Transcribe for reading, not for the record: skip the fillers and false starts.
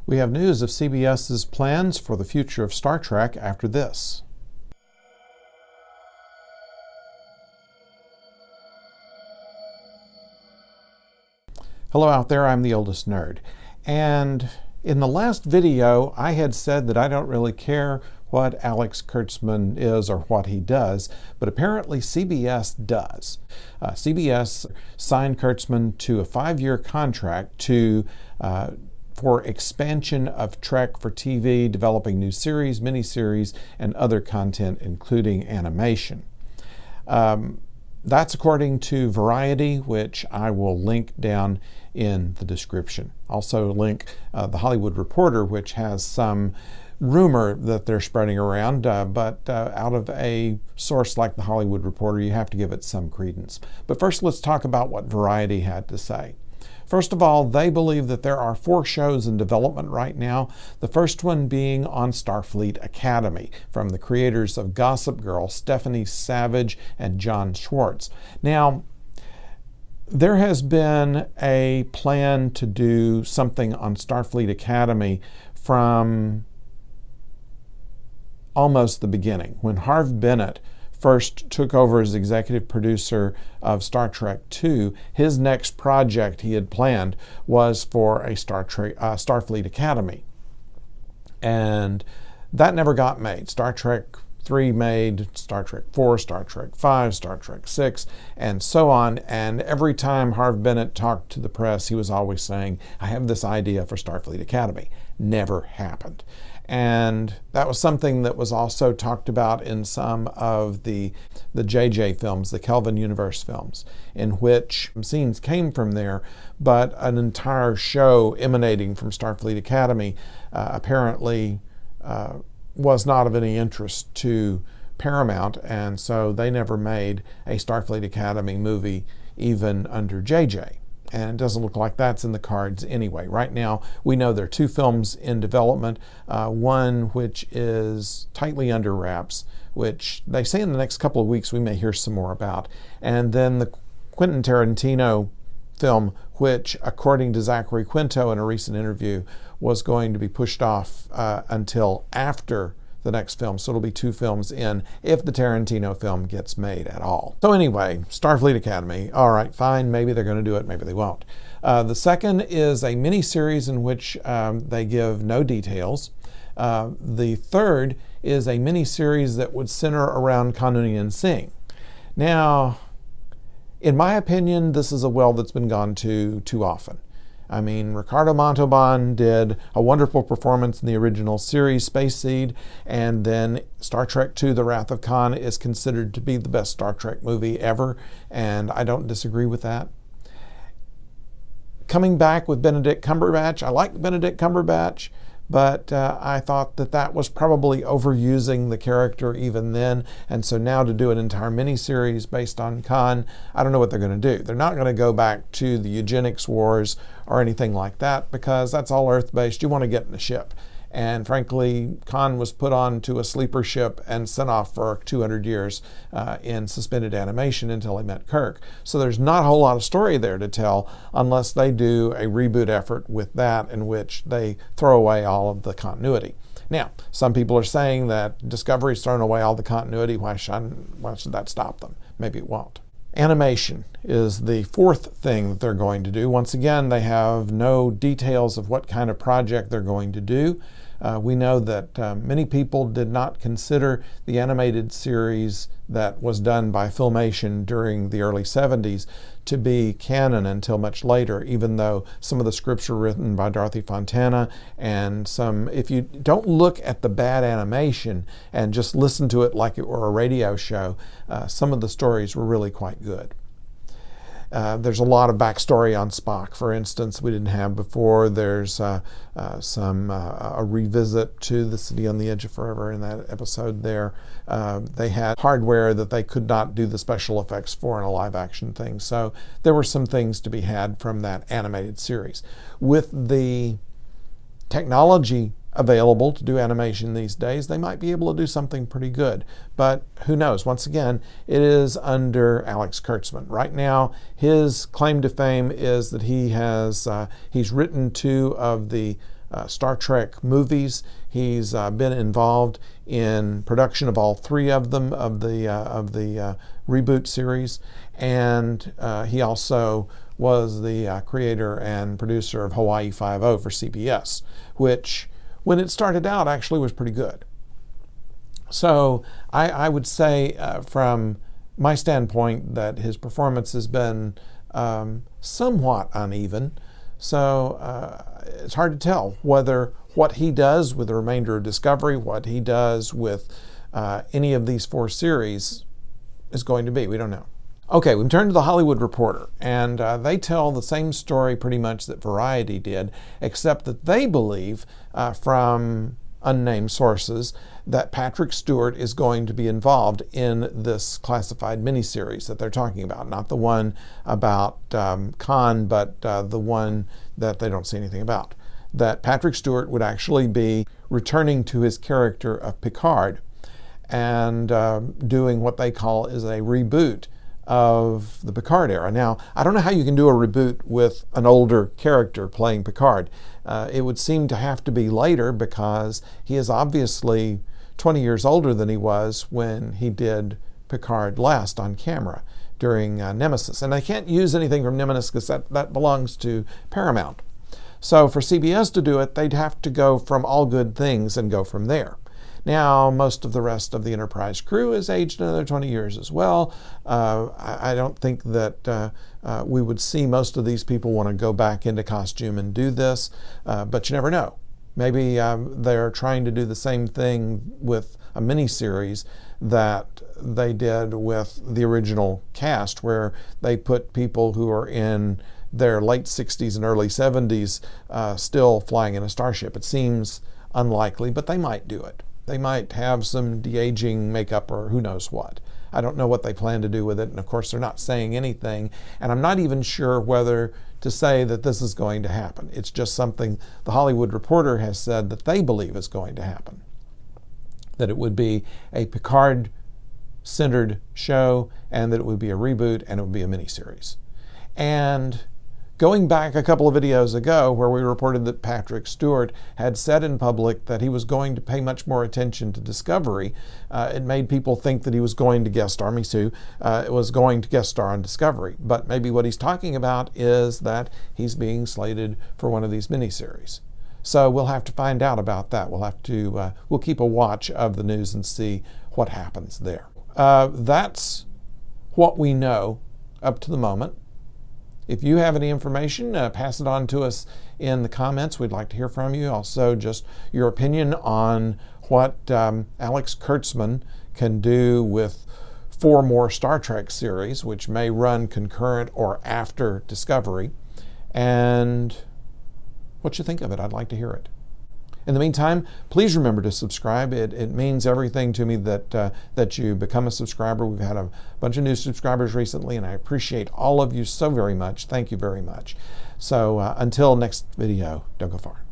We have news of CBS's plans for the future of Star Trek after this. Hello out there, I'm the oldest nerd. And in the last video, I had said that I don't really care what Alex Kurtzman is or what he does, but apparently CBS does. CBS signed Kurtzman to a 5-year contract for expansion of Trek for TV, developing new series, miniseries, and other content, including animation. That's according to Variety, which I will link down in the description. Also link The Hollywood Reporter, which has some rumor that they're spreading around, but out of a source like The Hollywood Reporter, you have to give it some credence. But first, let's talk about what Variety had to say. First of all, they believe that there are 4 shows in development right now, the first one being on Starfleet Academy, from the creators of Gossip Girl, Stephanie Savage and John Schwartz. Now, there has been a plan to do something on Starfleet Academy from almost the beginning. When Harve Bennett first took over as executive producer of Star Trek II, his next project he had planned was for a Starfleet Academy. And that never got made. Star Trek III made Star Trek IV, Star Trek V, Star Trek VI, and so on. And every time Harve Bennett talked to the press, he was always saying, I have this idea for Starfleet Academy. Never happened. And that was something that was also talked about in some of the JJ films, the Kelvin Universe films, in which scenes came from there, but an entire show emanating from Starfleet Academy apparently was not of any interest to Paramount, and so they never made a Starfleet Academy movie even under JJ. And it doesn't look like that's in the cards anyway. Right now, we know there are 2 films in development, one which is tightly under wraps, which they say in the next couple of weeks we may hear some more about, and then the Quentin Tarantino film, which, according to Zachary Quinto in a recent interview, was going to be pushed off until after the next film. So it'll be 2 films in if the Tarantino film gets made at all. So anyway, Starfleet Academy. All right, fine. Maybe they're going to do it. Maybe they won't. The second is a mini-series in which they give no details. The third is a mini-series that would center around Kanunian Singh. Now, in my opinion, this is a well that's been gone to too often. I mean, Ricardo Montalban did a wonderful performance in the original series, Space Seed, and then Star Trek II, The Wrath of Khan is considered to be the best Star Trek movie ever, and I don't disagree with that. Coming back with Benedict Cumberbatch, I like Benedict Cumberbatch, but I thought that that was probably overusing the character even then, and so now to do an entire miniseries based on Khan, I don't know what they're going to do. They're not going to go back to the eugenics wars or anything like that, because that's all Earth-based. You want to get in the ship. And frankly, Khan was put onto a sleeper ship and sent off for 200 years in suspended animation until he met Kirk. So there's not a whole lot of story there to tell unless they do a reboot effort with that in which they throw away all of the continuity. Now, some people are saying that Discovery's thrown away all the continuity. Why should that stop them? Maybe it won't. Animation is the 4th thing that they're going to do. Once again, they have no details of what kind of project they're going to do. We know that many people did not consider the animated series that was done by Filmation during the early 70s to be canon until much later, even though some of the scripts were written by Dorothy Fontana, and if you don't look at the bad animation and just listen to it like it were a radio show, some of the stories were really quite good. There's a lot of backstory on Spock, for instance, we didn't have before. There's a revisit to the City on the Edge of Forever in that episode there. They had hardware that they could not do the special effects for in a live action thing. So there were some things to be had from that animated series. With the technology available to do animation these days, they might be able to do something pretty good. But who knows? Once again, it is under Alex Kurtzman. Right now, his claim to fame is that he's written 2 of the Star Trek movies. He's been involved in production of all 3 of them, of the reboot series, and he also was the creator and producer of Hawaii Five-0 for CBS, which, when it started out, actually was pretty good. So I would say, from my standpoint, that his performance has been somewhat uneven. So it's hard to tell whether what he does with the remainder of Discovery, what he does with any of these 4 series is going to be. We don't know. Okay, we've turned to the Hollywood Reporter, and they tell the same story pretty much that Variety did, except that they believe, from unnamed sources, that Patrick Stewart is going to be involved in this classified miniseries that they're talking about. Not the one about Khan, but the one that they don't see anything about. That Patrick Stewart would actually be returning to his character of Picard and doing what they call is a reboot of the Picard era. Now, I don't know how you can do a reboot with an older character playing Picard. It would seem to have to be later, because he is obviously 20 years older than he was when he did Picard last on camera during Nemesis. And I can't use anything from Nemesis because that belongs to Paramount. So for CBS to do it, they'd have to go from All Good Things and go from there. Now, most of the rest of the Enterprise crew is aged another 20 years as well. I don't think that we would see most of these people want to go back into costume and do this, but you never know. Maybe they're trying to do the same thing with a miniseries that they did with the original cast, where they put people who are in their late 60s and early 70s still flying in a starship. It seems unlikely, but they might do it. They might have some de-aging makeup or who knows what. I don't know what they plan to do with it, and of course they're not saying anything, and I'm not even sure whether to say that this is going to happen. It's just something the Hollywood Reporter has said that they believe is going to happen. That it would be a Picard-centered show, and that it would be a reboot, and it would be a miniseries. And going back a couple of videos ago, where we reported that Patrick Stewart had said in public that he was going to pay much more attention to Discovery, it made people think that he was going to guest star, me too, was going to guest star on Discovery. But maybe what he's talking about is that he's being slated for one of these miniseries. So we'll have to find out about that. We'll keep a watch of the news and see what happens there. That's what we know up to the moment. If you have any information, pass it on to us in the comments. We'd like to hear from you. Also, just your opinion on what Alex Kurtzman can do with 4 more Star Trek series, which may run concurrent or after Discovery, and what you think of it. I'd like to hear it. In the meantime, please remember to subscribe. It means everything to me that you become a subscriber. We've had a bunch of new subscribers recently, and I appreciate all of you so very much. Thank you very much. So until next video, don't go far.